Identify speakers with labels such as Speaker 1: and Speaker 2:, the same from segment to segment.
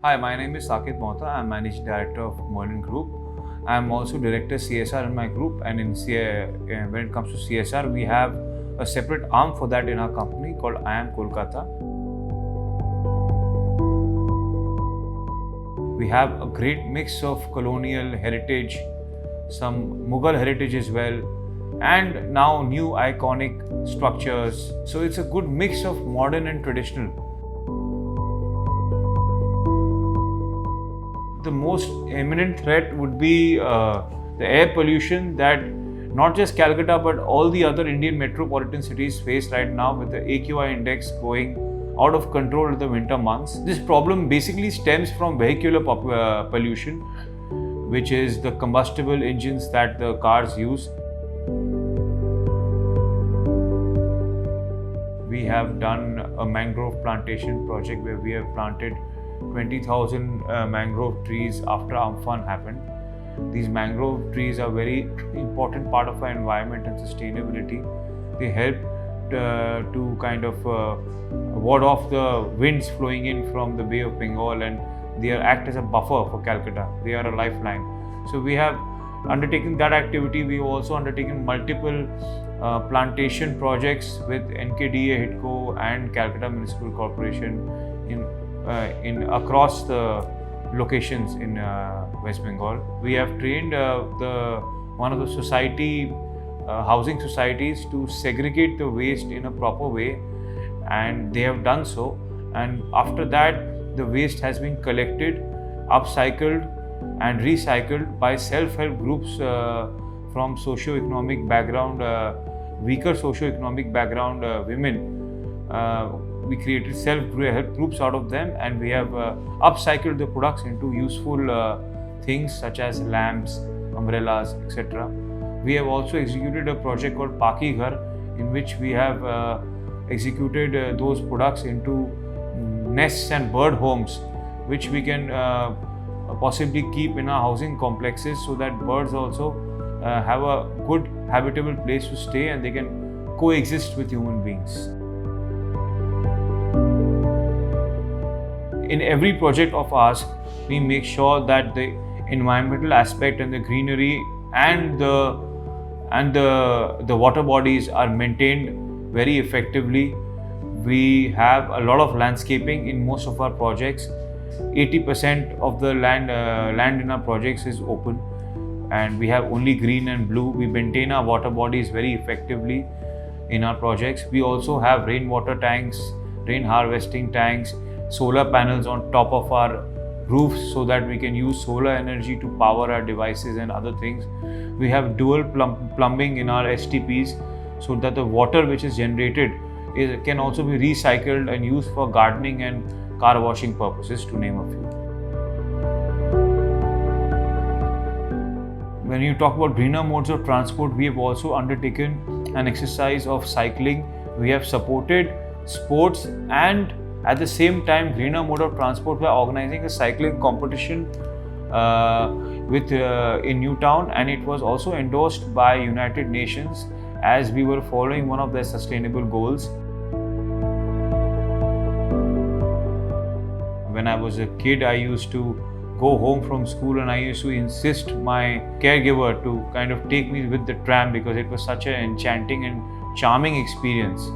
Speaker 1: Hi, my name is Saket, Mohta. I'm Managing Director of Merlin Group. I'm also Director CSR in my group, and when it comes to CSR, we have a separate arm for that in our company called I Am Kolkata. We have a great mix of colonial heritage, some Mughal heritage as well, and now new iconic structures. So it's a good mix of modern and traditional. The most imminent threat would be the air pollution that not just Calcutta but all the other Indian metropolitan cities face right now, with the AQI index going out of control in the winter months. This problem basically stems from vehicular pollution, which is the combustible engines that the cars use. We have done a mangrove plantation project where we have planted 20,000 mangrove trees after Amphan happened. These mangrove trees are very important part of our environment and sustainability. They help to kind of ward off the winds flowing in from the Bay of Bengal, and they act as a buffer for Calcutta. They are a lifeline. So we have undertaken that activity. We have also undertaken multiple plantation projects with NKDA, HIDCO and Calcutta Municipal Corporation in across the locations in West Bengal. We have trained one of the housing societies to segregate the waste in a proper way, and they have done so. And after that, the waste has been collected, upcycled and recycled by self-help groups from socio-economic background, weaker socio-economic background women. We created self-help groups out of them, and we have upcycled the products into useful things such as lamps, umbrellas, etc. We have also executed a project called Paki Ghar, in which we have executed those products into nests and bird homes, which we can possibly keep in our housing complexes, so that birds also have a good habitable place to stay and they can coexist with human beings. In every project of ours, we make sure that the environmental aspect and the greenery and the water bodies are maintained very effectively. We have a lot of landscaping in most of our projects. 80% of the land in our projects is open, and we have only green and blue. We maintain our water bodies very effectively in our projects. We also have rainwater tanks, rain harvesting tanks, solar panels on top of our roofs so that we can use solar energy to power our devices and other things. We have dual plumbing in our STPs so that the water which is generated can also be recycled and used for gardening and car washing purposes, to name a few. When you talk about greener modes of transport, we have also undertaken an exercise of cycling. We have supported sports and at the same time greener mode of transport by organizing a cycling competition in Newtown, and it was also endorsed by United Nations as we were following one of their sustainable goals. When I was a kid, I used to go home from school and I used to insist my caregiver to kind of take me with the tram because it was such an enchanting and charming experience.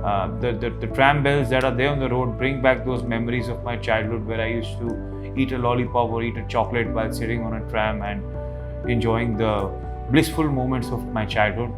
Speaker 1: The tram bells that are there on the road bring back those memories of my childhood, where I used to eat a lollipop or eat a chocolate while sitting on a tram and enjoying the blissful moments of my childhood.